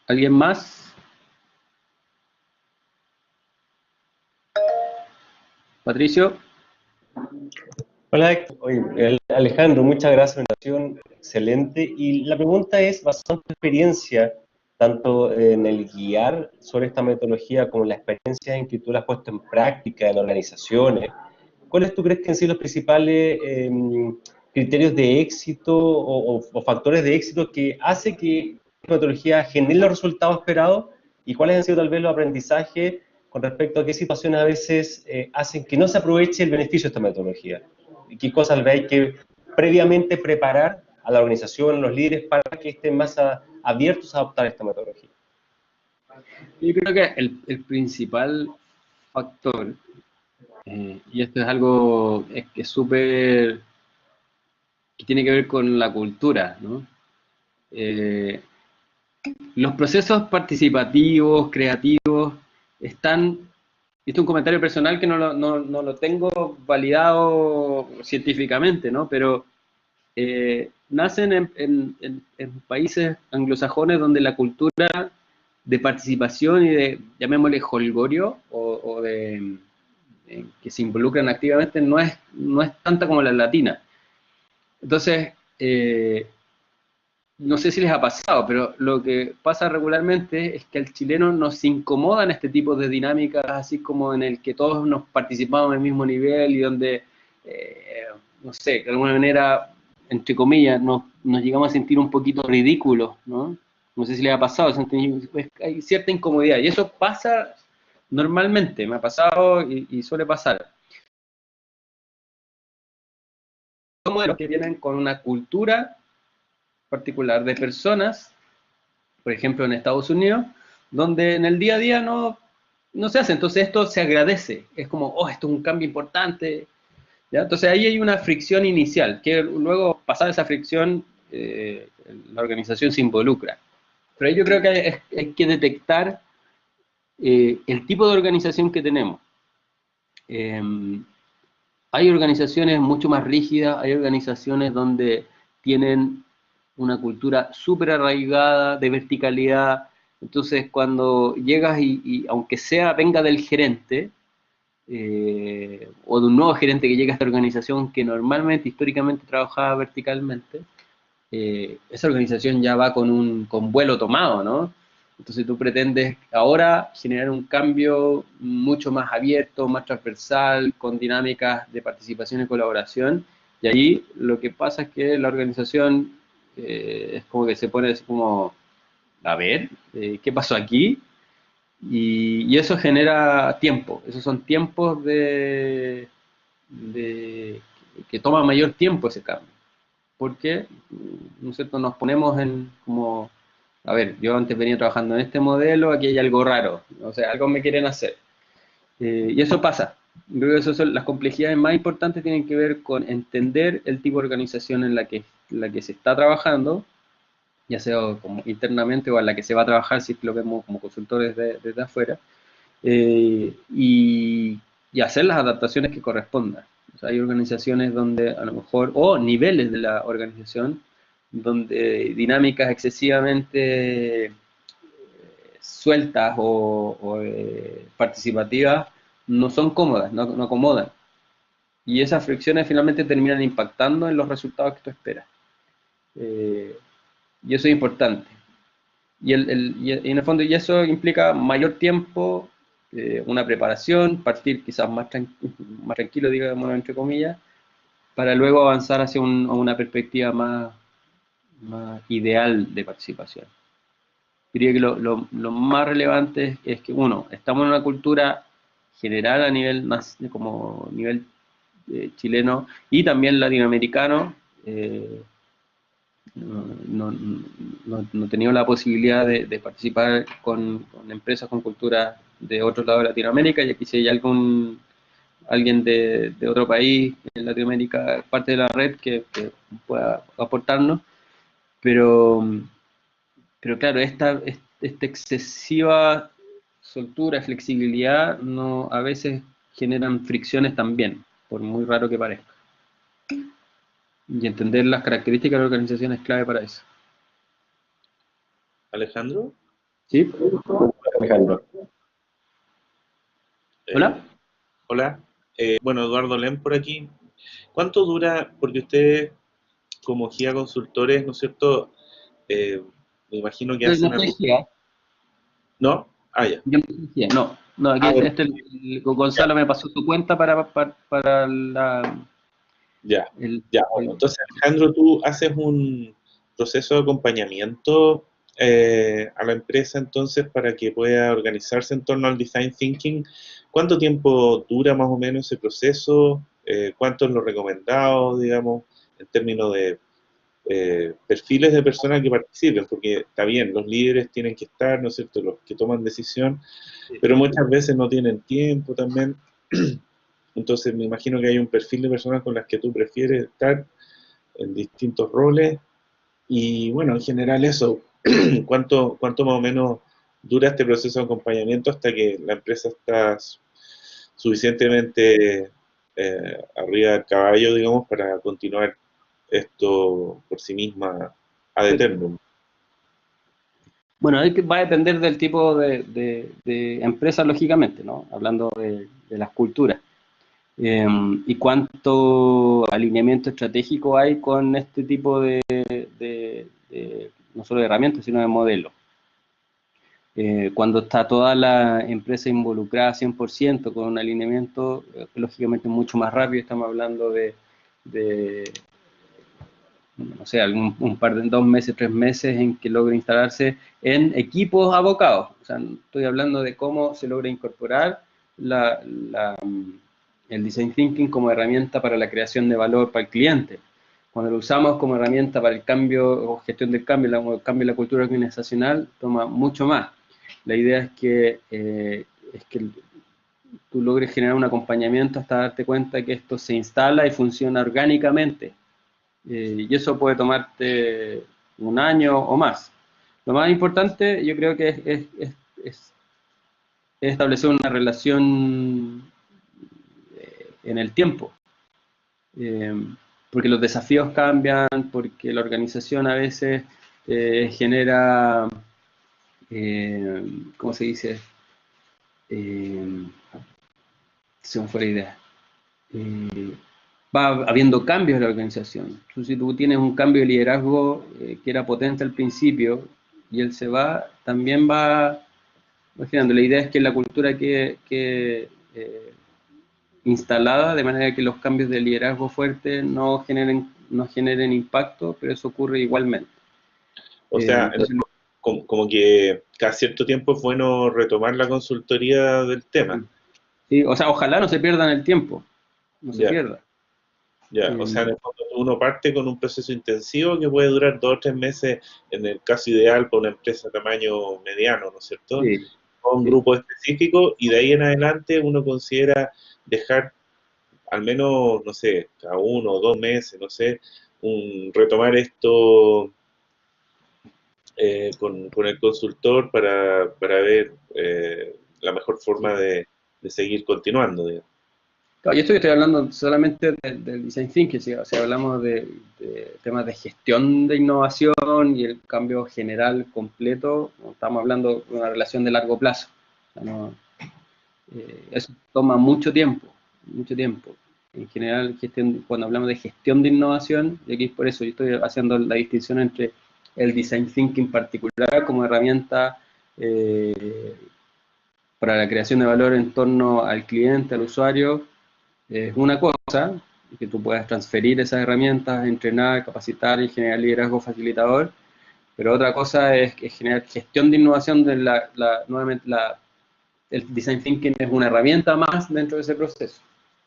¿Alguien más? Patricio. Hola, Alejandro, muchas gracias por la presentación, excelente. Y la pregunta es, basada en tu experiencia, tanto en el guiar sobre esta metodología como en la experiencia en que tú la has puesto en práctica en organizaciones, ¿cuáles tú crees que han sido los principales criterios de éxito o factores de éxito que hace que esta metodología genere los resultados esperados? ¿Y cuáles han sido tal vez los aprendizajes con respecto a qué situaciones a veces hacen que no se aproveche el beneficio de esta metodología? ¿Y qué cosas hay que previamente preparar a la organización, a los líderes, para que estén más abiertos a adoptar esta metodología? Yo creo que el principal factor, y esto es algo que es súper, que tiene que ver con la cultura, ¿no? Los procesos participativos, creativos, están, esto es un comentario personal que no lo tengo validado científicamente, ¿no? Pero nacen en países anglosajones donde la cultura de participación y de, llamémosle, holgorio, o de que se involucran activamente, no es tanta como la latina. Entonces, no sé si les ha pasado, pero lo que pasa regularmente es que al chileno nos incomodan este tipo de dinámicas, así como en el que todos nos participamos en el mismo nivel y donde, no sé, de alguna manera, entre comillas, nos llegamos a sentir un poquito ridículos, ¿no? No sé si les ha pasado, hay cierta incomodidad, y eso pasa normalmente, me ha pasado y suele pasar. Son modelos que vienen con una cultura particular de personas, por ejemplo en Estados Unidos, donde en el día a día no se hace. Entonces esto se agradece, es como, oh, esto es un cambio importante, ¿ya? Entonces ahí hay una fricción inicial, que luego, pasada esa fricción, la organización se involucra. Pero ahí yo creo que hay que detectar el tipo de organización que tenemos. Hay organizaciones mucho más rígidas, hay organizaciones donde tienen una cultura súper arraigada de verticalidad. Entonces cuando llegas y aunque sea venga del gerente, o de un nuevo gerente que llega a esta organización que normalmente, históricamente trabajaba verticalmente, esa organización ya va con vuelo tomado, ¿no? Entonces tú pretendes ahora generar un cambio mucho más abierto, más transversal, con dinámicas de participación y colaboración, y ahí lo que pasa es que la organización es como que se pone así como, a ver, ¿qué pasó aquí? Y eso genera tiempo, esos son tiempos que toma mayor tiempo ese cambio, porque, ¿no es cierto?, nos ponemos en como, a ver, yo antes venía trabajando en este modelo, aquí hay algo raro, o sea, algo me quieren hacer. Y eso pasa. Creo que las complejidades más importantes tienen que ver con entender el tipo de organización en la que se está trabajando, ya sea como internamente o en la que se va a trabajar si lo vemos como consultores desde afuera, y hacer las adaptaciones que correspondan. O sea, hay organizaciones donde a lo mejor, o niveles de la organización, donde dinámicas excesivamente sueltas o participativas no son cómodas, no acomodan. Y esas fricciones finalmente terminan impactando en los resultados que tú esperas. Y eso es importante. Y en el fondo, y eso implica mayor tiempo, una preparación, partir quizás más tranquilo, digamos, entre comillas, para luego avanzar hacia una perspectiva más ideal de participación. Diría que lo más relevante es que, uno, estamos en una cultura general a nivel como nivel chileno y también latinoamericano. No he tenido la posibilidad de participar con empresas con cultura de otros lados de Latinoamérica, y aquí si hay alguien de otro país en Latinoamérica, parte de la red que pueda aportarnos, pero claro, esta excesiva soltura, flexibilidad, a veces generan fricciones también, por muy raro que parezca. Y entender las características de la organización es clave para eso. ¿Alejandro? ¿Sí? Alejandro. ¿Hola? Hola. Bueno, Eduardo Lem por aquí. ¿Cuánto dura? Porque ustedes, como guía consultores, ¿no es cierto? Me imagino que hacen... No soy guía. ¿No? Ah, ya. Yo no soy guía, no, aquí Gonzalo me pasó su cuenta para la... Ya, bueno, entonces Alejandro, tú haces un proceso de acompañamiento a la empresa entonces para que pueda organizarse en torno al Design Thinking. ¿Cuánto tiempo dura más o menos ese proceso? ¿Cuánto es lo recomendado, digamos, en términos de perfiles de personas que participen? Porque está bien, los líderes tienen que estar, ¿no es cierto?, los que toman decisión, pero muchas veces no tienen tiempo también. Entonces me imagino que hay un perfil de personas con las que tú prefieres estar en distintos roles. Y bueno, en general eso, ¿cuánto más o menos dura este proceso de acompañamiento hasta que la empresa está suficientemente arriba del caballo, digamos, para continuar esto por sí misma ad eternum? Bueno, va a depender del tipo de empresa, lógicamente, ¿no? Hablando de las culturas. Y cuánto alineamiento estratégico hay con este tipo de no solo de herramientas, sino de modelos. Cuando está toda la empresa involucrada 100% con un alineamiento, lógicamente mucho más rápido, estamos hablando de no sé, un par de 2 meses, 3 meses en que logre instalarse en equipos abocados. O sea, estoy hablando de cómo se logra incorporar el Design Thinking como herramienta para la creación de valor para el cliente. cuando lo usamos como herramienta para el cambio o gestión del cambio, el cambio de la cultura organizacional, toma mucho más. La idea es que tú logres generar un acompañamiento hasta darte cuenta que esto se instala y funciona orgánicamente. Y eso puede tomarte un año o más. Lo más importante, yo creo que es establecer una relación en el tiempo. Porque los desafíos cambian, porque la organización a veces genera, ¿cómo se dice? Se me fue la idea. Va habiendo cambios en la organización. Entonces, si tú tienes un cambio de liderazgo que era potente al principio y él se va, también va generando. La idea es que la cultura que instalada, de manera que los cambios de liderazgo fuerte no generen impacto, pero eso ocurre igualmente. O sea, como que cada cierto tiempo es bueno retomar la consultoría del tema. Sí, o sea, ojalá no se pierdan el tiempo, no se pierda. Ya, o sea, en el fondo uno parte con un proceso intensivo que puede durar 2 o 3 meses, en el caso ideal para una empresa de tamaño mediano, ¿no es cierto? Sí. Con un grupo específico, y de ahí en adelante uno considera dejar al menos, no sé, cada 1 o 2 meses, no sé, retomar esto con el consultor para ver la mejor forma de seguir continuando, digamos. Claro, y esto que estoy hablando solamente del design thinking, ¿sí? O sea, hablamos de temas de gestión de innovación y el cambio general completo, no estamos hablando de una relación de largo plazo. O sea, eso toma mucho tiempo, mucho tiempo. En general, cuando hablamos de gestión de innovación, y aquí es por eso yo estoy haciendo la distinción entre el design thinking particular como herramienta para la creación de valor en torno al cliente, al usuario, es una cosa, que tú puedas transferir esas herramientas, entrenar, capacitar y generar liderazgo facilitador, pero otra cosa es generar gestión de innovación, nuevamente el design thinking es una herramienta más dentro de ese proceso,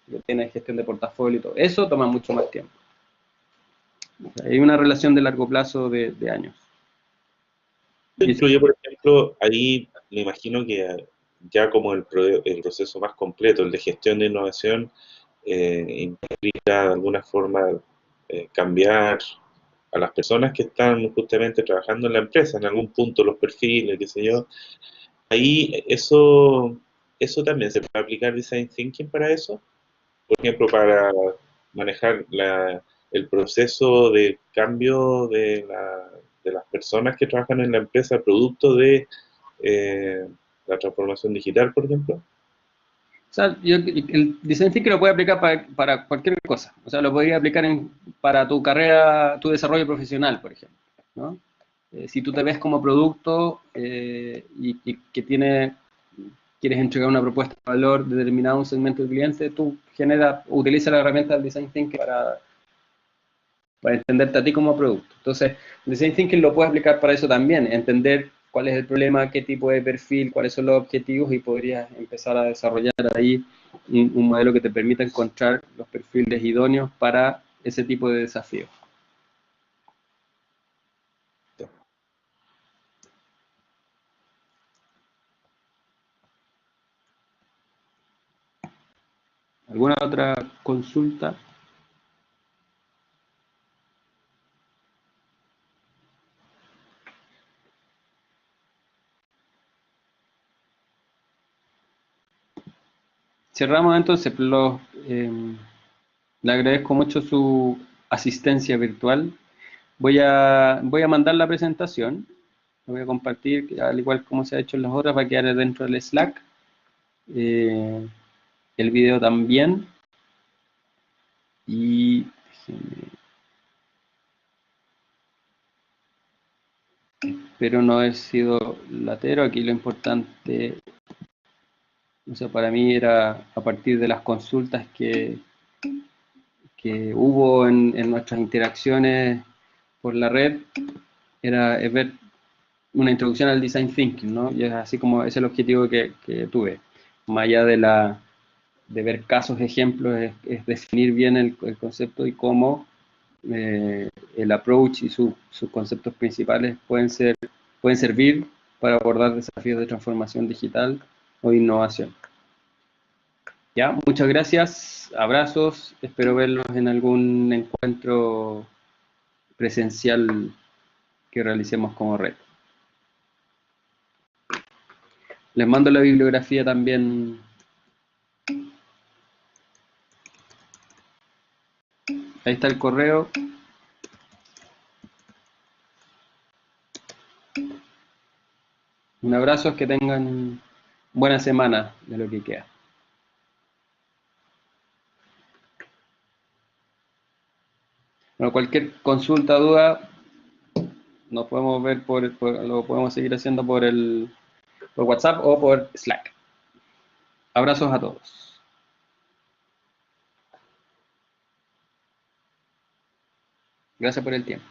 que tiene gestión de portafolio y todo. Eso toma mucho más tiempo. O sea, hay una relación de largo plazo de años. Incluye, por ejemplo, ahí me imagino que ya como el proceso más completo, el de gestión de innovación, implica de alguna forma cambiar a las personas que están justamente trabajando en la empresa, en algún punto los perfiles, qué sé yo. Ahí eso también se puede aplicar Design Thinking para eso. Por ejemplo, para manejar el proceso de cambio de las personas que trabajan en la empresa, producto de la transformación digital, por ejemplo. O sea, el design thinking lo puede aplicar para cualquier cosa. O sea, lo podría aplicar para tu carrera, tu desarrollo profesional, por ejemplo, ¿no? Si tú te ves como producto y que quieres entregar una propuesta de valor determinada a un segmento del cliente, tú utiliza la herramienta del design thinking para entenderte a ti como producto. Entonces, el design thinking lo puedes aplicar para eso también, entender cuál es el problema, qué tipo de perfil, cuáles son los objetivos, y podrías empezar a desarrollar ahí un modelo que te permita encontrar los perfiles idóneos para ese tipo de desafíos. ¿Alguna otra consulta? Cerramos entonces. Le agradezco mucho su asistencia virtual. Voy a mandar la presentación. La voy a compartir, al igual como se ha hecho en las otras, va a quedar dentro del Slack. El video también. Y espero no haber sido latero. Aquí lo importante, o sea, para mí era a partir de las consultas que hubo en nuestras interacciones por la red, es ver una introducción al design thinking, ¿no? Y es así como ese es el objetivo que tuve. Más allá de ver casos, ejemplos, es definir bien el concepto y cómo el approach y sus conceptos principales pueden servir para abordar desafíos de transformación digital o innovación. Ya, muchas gracias, abrazos, espero verlos en algún encuentro presencial que realicemos como red. Les mando la bibliografía también. Ahí está el correo. Un abrazo, que tengan buena semana de lo que queda. Bueno, cualquier consulta, duda, nos podemos ver lo podemos seguir haciendo por WhatsApp o por Slack. Abrazos a todos. Gracias por el tiempo.